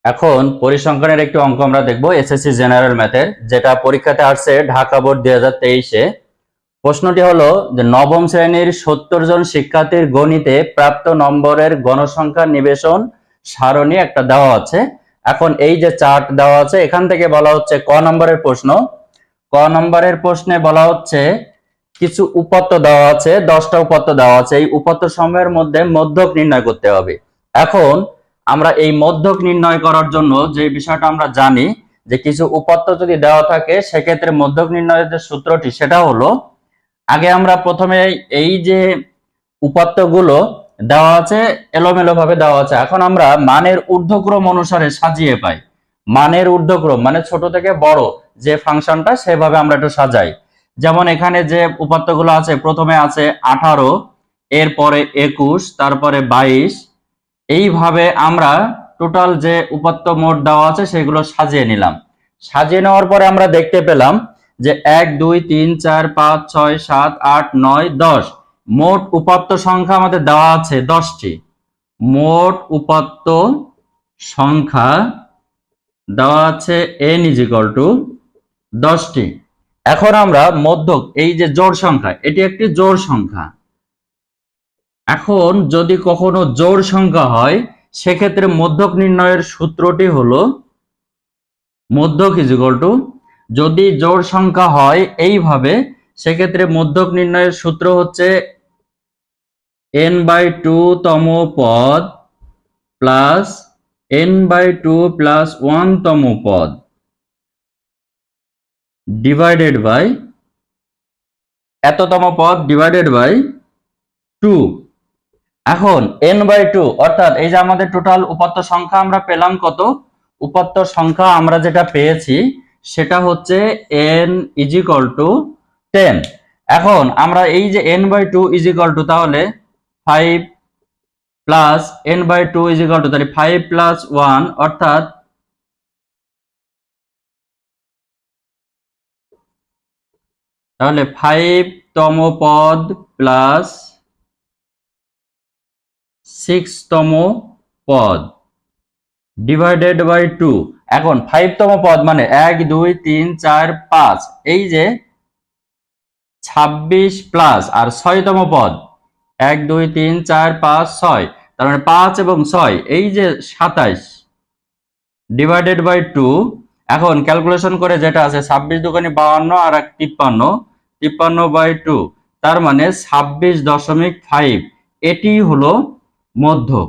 এখন পরিসংখ্যানের একটি অঙ্ক আমরা দেখব এসএসসি জেনারেল ম্যাথের, যেটা পরীক্ষাতে আসছে ঢাকা বোর্ড 2023-এ। প্রশ্নটি হলো যে নবম শ্রেণীর 70 জন শিক্ষার্থীর গণিতে প্রাপ্ত নম্বরের গণসংখ্যা নিবেশন সারণী একটা দেওয়া আছে। এখন এই যে চার্ট দেওয়া আছে, এখান থেকে বলা হচ্ছে ক নম্বরের প্রশ্ন। ক নম্বরের প্রশ্নে বলা হচ্ছে কিছু উপাত্ত দেওয়া আছে, 10টা উপাত্ত দেওয়া আছে। এই উপাত্ত সমূহের মধ্যে মধ্যক নির্ণয় করতে হবে। এখন আমরা এই মধ্যক নির্ণয় করার জন্য যে বিষয়টা আমরা জানি যে কিছু উপাত্ত যদি দেওয়া থাকে সেক্ষেত্রে মধ্যক নির্ণয়ের যে সূত্রটি সেটা হলো, আগে আমরা প্রথমে এই যে উপাত্তগুলো দেওয়া আছে এলোমেলো ভাবে দেওয়া আছে, এখন আমরা মানের ঊর্ধ্বক্রম অনুসারে সাজিয়ে পাই। মানের ঊর্ধ্বক্রম মানে ছোট থেকে বড় যে ফাংশনটা সেভাবে আমরা একটু সাজাই। যেমন এখানে যে উপাত্তগুলো আছে, প্রথমে আছে 18, এরপরে 21, তারপরে 22। এইভাবে আমরা টোটাল যে উপাত্ত মোট দেওয়া আছে সেগুলো সাজিয়ে নিলাম। সাজিয়ে নেওয়ার পরে আমরা দেখতে পেলাম যে 1 2 3 4 5 6 7 8 9 10 মোট উপাত্ত সংখ্যা আমাদের দেওয়া আছে 10টি। মোট উপাত্ত সংখ্যা দেওয়া আছে n = 10টি। এখন আমরা মধ্যক, এই যে জোড় সংখ্যা, এটি একটি জোড় সংখ্যা। এখন যদি কখনো জোড় সংখ্যা হয় সেক্ষেত্রে মধ্যক নির্ণয়ের সূত্রটি হলো মধ্যক = যদি জোড় সংখ্যা হয় এইভাবে, সেক্ষেত্রে মধ্যক নির্ণয়ের সূত্র হচ্ছে n/2 তম পদ প্লাস n/2 প্লাস 1 তম পদ ডিভাইডেড বাই এততম পদ ডিভাইডেড বাই 2। এখন n/2 অর্থাৎ এই যে আমাদের টোটাল উপাত্ত সংখ্যা আমরা পেলাম কত, উপাত্ত সংখ্যা আমরা যেটা পেয়েছি সেটা হচ্ছে n = 10। এখন আমরা এই যে n/2 = তাহলে 5 প্লাস n/2 = তাহলে 5 প্লাস 1 অর্থাৎ তাহলে 5 তম পদ প্লাস 6 তম পদ ডিভাইডেড বাই 2। এখন 5 তম পদ মানে 1 2 3 4 5, এই যে 26 প্লাস আর 6 তম পদ 1 2 3 4 5 6, তার মানে 5 এবং 6 এই যে 27 ডিভাইডেড বাই 2। এখন ক্যালকুলেশন করে যেটা আছে 26 দুগুণে 52 আর 1 53, 53/2, তার মানে 26.5। এটি হলো মধ্যক।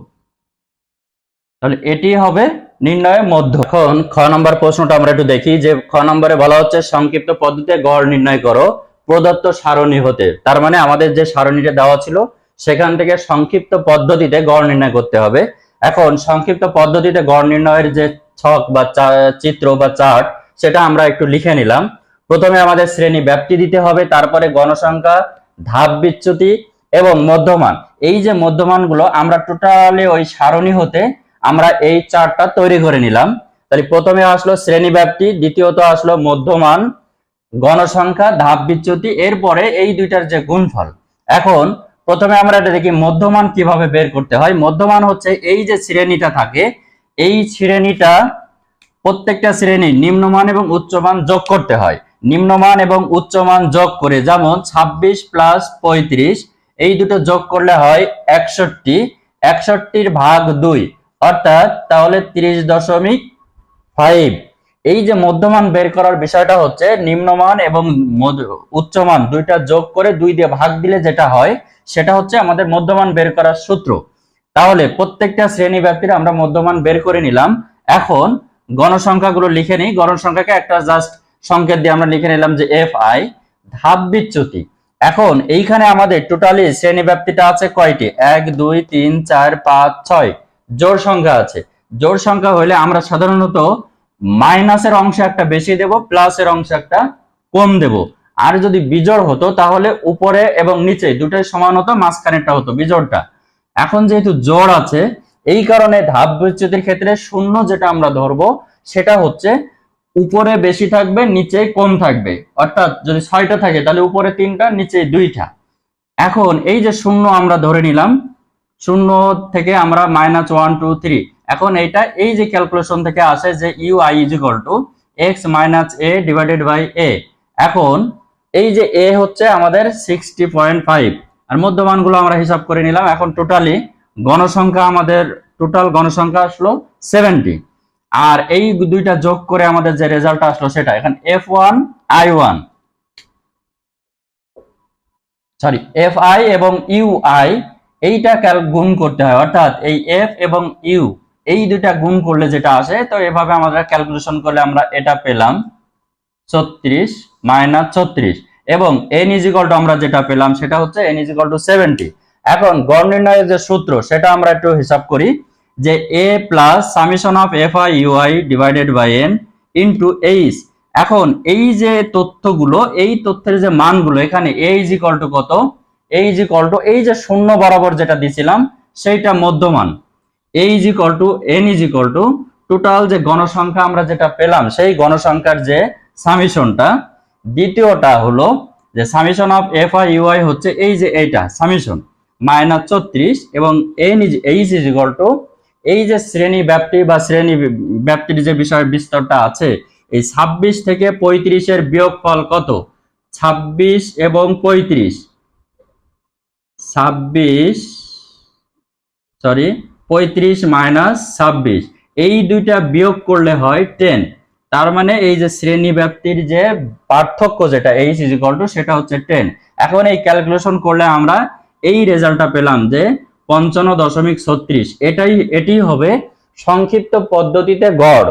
তাহলে এটি হবে নির্ণয় মধ্য। এখন খ নম্বর প্রশ্নটা আমরা একটু দেখি যে খ নম্বরে বলা হচ্ছে সংক্ষিপ্ত পদ্ধতিতে গড় নির্ণয় করো প্রদত্ত সারণী হতে। তার মানে আমাদের যে সারণীটা দেওয়া ছিল সেখান থেকে সংক্ষিপ্ত পদ্ধতিতে গড় নির্ণয় করতে হবে। এখন সংক্ষিপ্ত পদ্ধতিতে গড় নির্ণয়ের যে ছক বা চিত্র বা চার্ট সেটা আমরা একটু লিখে নিলাম। প্রথমে আমাদের শ্রেণী ব্যাপ্তি দিতে হবে, তারপরে গণসংখ্যা, ধাপ বিচ্যুতি এবং মধ্যমান। এই যে মধ্যমানগুলো আমরা টোটালি ওই সারণী হতে আমরা এই চার্টটা তৈরি করে নিলাম। তাহলে প্রথমে আসলো শ্রেণী ব্যাপ্তি, দ্বিতীয়ত আসলো মধ্যমান, গণসংখ্যা, ধাপ বিচ্যুতি, এরপরে এই দুইটার যে গুণফল। এখন প্রথমে আমরা এটা দেখি মধ্যমান কিভাবে বের করতে হয়। মধ্যমান হচ্ছে এই যে শ্রেণীটা থাকে, এই শ্রেণীটা প্রত্যেকটা শ্রেণীর নিম্নমান এবং উচ্চমান যোগ করতে হয়। নিম্নমান এবং উচ্চমান যোগ করে, যেমন 26 প্লাস 35, এই দুটো যোগ করলে হয় 61, 61 ভাগ 2 অর্থাৎ তাহলে 30.5। এই যে মধ্যমান বের করার বিষয়টা হচ্ছে নিম্নমান এবং উচ্চমান দুইটা যোগ করে 2 দিয়ে ভাগ দিলে যেটা হয় সেটা হচ্ছে আমাদের মধ্যমান বের করার সূত্র। তাহলে প্রত্যেকটা শ্রেণী ব্যাপ্তির আমরা মধ্যমান বের করে নিলাম। এখন গণসংখ্যাগুলো লিখে নিই। গণসংখ্যাকে একটা জাস্ট সংকেত দিয়ে আমরা লিখে নিলাম যে fi। ধাপ বিচ্যুতি, এখন এইখানে আমাদের টোটালি শ্রেণী ব্যাপ্তিটা আছে কয়টি, 1 2 3 4 5 6 জোড় সংখ্যা আছে। জোড় সংখ্যা হলে আমরা সাধারণত মাইনাসের অংশে একটা বেশি দেব, প্লাসের অংশে একটা কম দেব। আর যদি বিজোড় হতো তাহলে উপরে এবং নিচে দুটোই সমান হতো, মাঝখানেরটা হতো বিজোড়টা। এখন যেহেতু জোড় আছে এই কারণে ধাপ বিচ্যুতির ক্ষেত্রে শূন্য যেটা আমরা ধরবো সেটা হচ্ছে উপরে বেশি থাকবে, নিচে কম থাকবে। অর্থাৎ যদি 6টা থাকে তাহলে উপরে 3টা, নিচে 2টা। এখন এই যে শূন্য আমরা ধরে নিলাম, শূন্য থেকে আমরা -1 2 3 এখন এইটা এই যে ক্যালকুলেশন থেকে আসে যে U I is equal to X minus A divided by A. এখন এই যে এ হচ্ছে আমাদের 60.5 আর মধ্যমানগুলো আমরা হিসাব করে নিলাম। এখন টোটালি গণসংখ্যা আমাদের টোটাল গণসংখ্যা আসলো 70 আর এই দুইটা যোগ করে আমাদের যে রেজাল্ট আসলো সেটা এখন F1I1 সরি FI এবং UI এইটা গুণ করতে হয়, অর্থাৎ এই F এবং U এই দুইটা গুণ করলে যেটা আসে, তো এভাবে আমরা ক্যালকুলেশন করলে আমরা এটা পেলাম 36 মাইনাস 36 এবং n ইজ ইকুয়াল টু আমরা যেটা পেলাম সেটা হচ্ছে n ইজ ইকুয়াল টু 70। এখন গড় নির্ণয়ের যে সূত্র সেটা আমরা একটু হিসাব করি যে a plus summation of FI UI divided by n into h। এখন এই যে তথ্যগুলো, এই তথ্যের যে মানগুলো এখানে a ইজ ইকুয়াল টু কত, a ইজ ইকুয়াল টু এই যে শূন্য বরাবর যেটা দিছিলাম সেইটা মধ্যমান, a is equal two n is equal two total যে গণসংখ্যা আমরা যেটা পেলাম সেই গণসংখ্যার যে সামেশনটা, দ্বিতীয়টা হলো যে সামেশন অফ FI UI হচ্ছে এই যে এইটা সামেশন মাইনাস 36 এবং n is h is equal two এই যে শ্রেণী ব্যাপ্তি বা শ্রেণী ব্যাপ্তির যে বিষয় বিস্তারটা আছে এই 26 থেকে 35 এর বিয়োগফল কত, 26 এবং 35 মাইনাস 26 এই দুইটা বিয়োগ করলে হয় 10। তার মানে এই যে শ্রেণী ব্যাপ্তির যে পার্থক্য যেটা h ইজ ইকুয়াল টু সেটা হচ্ছে 10। এখন এই ক্যালকুলেশন করলে আমরা এই রেজাল্টটা পেলাম যে 55.36। এটি হবে সংক্ষিপ্ত পদ্ধতিতে গড়।